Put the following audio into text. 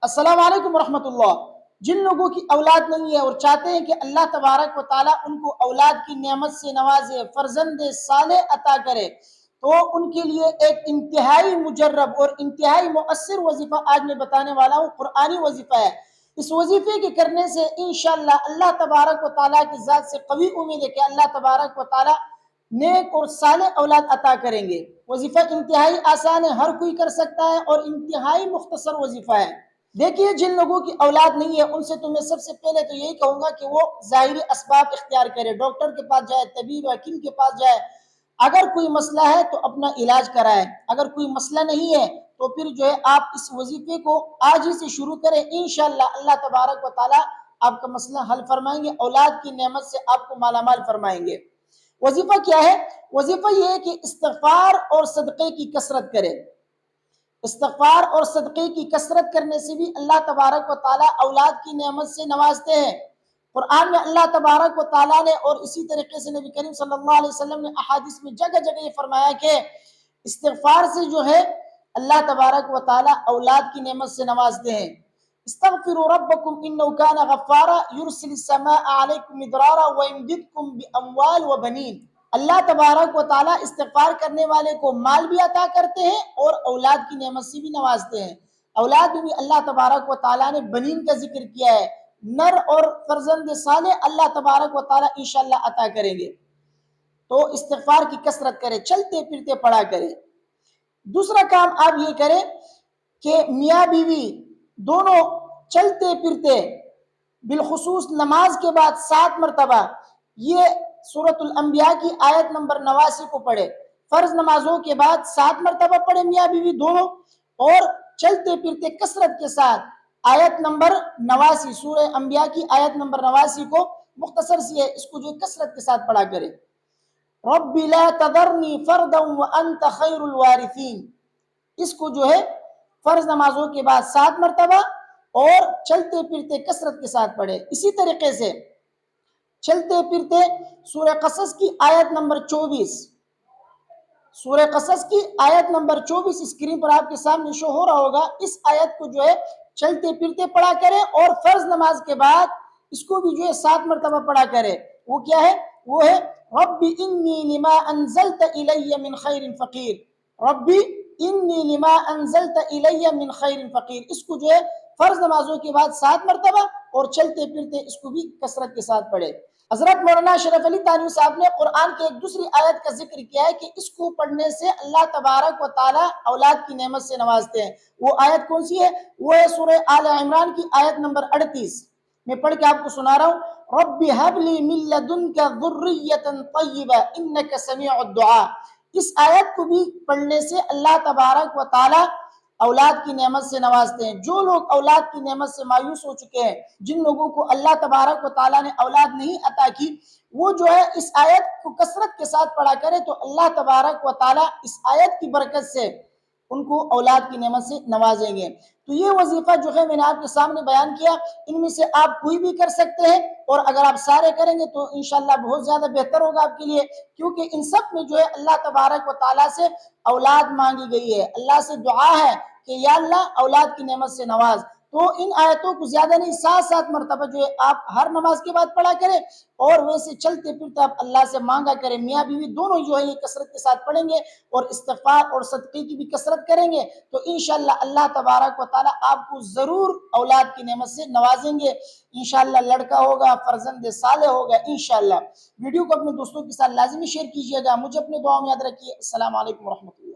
السلام علیکم ورحمۃ اللہ۔ جن لوگوں کی اولاد نہیں ہے اور چاہتے ہیں کہ اللہ تبارک و تعالیٰ ان کو اولاد کی نعمت سے نوازے، فرزند صالح عطا کرے، تو ان کے لیے ایک انتہائی مجرب اور انتہائی مؤثر وظیفہ آج میں بتانے والا ہوں، قرآنی وظیفہ ہے۔ اس وظیفے کے کرنے سے انشاءاللہ اللہ تبارک و تعالیٰ کی ذات سے قوی امید ہے کہ اللہ تبارک و تعالیٰ نیک اور صالح اولاد عطا کریں گے۔ وظیفہ انتہائی آسان ہے، ہر کوئی کر سکتا ہے اور انتہائی مختصر وظیفہ ہے۔ دیکھیے، جن لوگوں کی اولاد نہیں ہے ان سے تو میں سب سے پہلے تو یہی کہوں گا کہ وہ ظاہری اسباب اختیار کرے، ڈاکٹر کے پاس جائے، طبیب حکیم کے پاس جائے۔ اگر کوئی مسئلہ ہے تو اپنا علاج کرائے، اگر کوئی مسئلہ نہیں ہے تو پھر جو ہے آپ اس وظیفے کو آج ہی سے شروع کریں، انشاءاللہ اللہ تبارک و تعالیٰ آپ کا مسئلہ حل فرمائیں گے، اولاد کی نعمت سے آپ کو مالا مال فرمائیں گے۔ وظیفہ کیا ہے؟ وظیفہ یہ ہے کہ استغفار اور صدقے کی کثرت کرے۔ استغفار اور صدقے کی کثرت کرنے سے بھی اللہ تبارک و تعالیٰ اولاد کی نعمت سے نوازتے ہیں۔ قرآن میں اللہ تبارک و تعالیٰ نے اور اسی طریقے سے نبی کریم صلی اللہ علیہ وسلم نے احادیث میں جگہ جگہ یہ فرمایا کہ استغفار سے جو ہے اللہ تبارک و تعالیٰ اولاد کی نعمت سے نوازتے ہیں۔ استغفروا ربکم انہ کان غفارا یرسل السماء علیکم مدرارا ویمددکم باموال وبنین۔ اللہ تبارک و تعالیٰ استغفار کرنے والے کو مال بھی عطا کرتے ہیں اور اولاد کی نعمت سے بھی نوازتے ہیں۔ اولاد میں بھی اللہ تبارک و تعالیٰ نے بنین کا ذکر کیا ہے، نر اور فرزند صالح اللہ تبارک و تعالیٰ انشاءاللہ عطا کریں گے۔ تو استغفار کی کثرت کرے، چلتے پھرتے پڑا کرے۔ دوسرا کام آپ یہ کریں کہ میاں بیوی دونوں چلتے پھرتے، بالخصوص نماز کے بعد 7 مرتبہ یہ سورۃ الانبیاء کی آیت نمبر 89 کو پڑھے۔ فرض نمازوں کے بعد 7 مرتبہ پڑھے میاں بیوی دونوں، اور چلتے پھرتے کثرت کے ساتھ آیت نمبر 89 سورہ انبیاء کی آیت نمبر 89 کو مختصر سی ہے، اس کو جو کثرت کے ساتھ پڑھا کرے۔ رب لا تذرنی فردا وانت خیر الوارثین، اس کو جو ہے فرض نمازوں کے بعد 7 مرتبہ اور چلتے پھرتے کثرت کے ساتھ پڑھے۔ اسی طریقے سے چلتے پھرتے سورہ قصص کی آیت نمبر 24، سورہ قصص کی آیت نمبر 24 اسکرین پر آپ کے سامنے شو ہو رہا ہوگا، اس آیت کو جو ہے چلتے پھرتے پڑھا کرے اور فرض نماز کے بعد اس کو بھی جو ہے 7 مرتبہ پڑھا کرے۔ وہ کیا ہے؟ وہ ہے رب انی لما انزلت الی من خیر فقیر، ربی انی لما انزلت الی من خیر فقیر، اس کو جو ہے فرض نمازوں کے بعد 7 مرتبہ اور چلتے پھرتے اس کو بھی کثرت کے ساتھ پڑھے۔ حضرت مولانا اشرف علی تھانوی صاحب نے قرآن کے ایک دوسری آیت کا ذکر کیا ہے کہ اس کو پڑھنے سے اللہ تبارک و تعالیٰ اولاد کی نعمت سے نوازتے ہیں۔ وہ آیت کون سی ہے؟ وہ ہے سورہ آل عمران کی آیت نمبر 38۔ میں پڑھ کے آپ کو سنا رہا ہوں، رب ہب لی من لدنک ذریۃ طیبہ انک سمیع الدعاء۔ اس آیت کو بھی پڑھنے سے اللہ تبارک و تعالیٰ اولاد کی نعمت سے نوازتے ہیں۔ جو لوگ اولاد کی نعمت سے مایوس ہو چکے ہیں، جن لوگوں کو اللہ تبارک و تعالیٰ نے اولاد نہیں عطا کی، وہ جو ہے اس آیت کو کثرت کے ساتھ پڑھا کرے تو اللہ تبارک و تعالیٰ اس آیت کی برکت سے ان کو اولاد کی نعمت سے نوازیں گے۔ تو یہ وظیفہ جو ہے میں نے آپ کے سامنے بیان کیا، ان میں سے آپ کوئی بھی کر سکتے ہیں، اور اگر آپ سارے کریں گے تو انشاءاللہ بہت زیادہ بہتر ہوگا آپ کے لیے، کیونکہ ان سب میں جو ہے اللہ تبارک و تعالیٰ سے اولاد مانگی گئی ہے۔ اللہ سے دعا ہے کہ یا اللہ اولاد کی نعمت سے نواز۔ تو ان آیتوں کو زیادہ نہیں 7 مرتبہ جو ہے آپ ہر نماز کے بعد پڑھا کریں، اور ویسے چلتے پھرتے آپ اللہ سے مانگا کریں۔ میاں بیوی دونوں جو ہے یہ کثرت کے ساتھ پڑھیں گے اور استغفار اور صدقے کی بھی کثرت کریں گے تو انشاءاللہ اللہ تبارک و تعالیٰ آپ کو ضرور اولاد کی نعمت سے نوازیں گے۔ انشاءاللہ لڑکا ہوگا، فرزند صالح ہوگا انشاءاللہ۔ ویڈیو کو اپنے دوستوں کے ساتھ لازمی شیئر کیجیے گا۔ مجھے اپنے دعاؤں میں یاد رکھیے۔ السلام علیکم ورحمۃ اللہ۔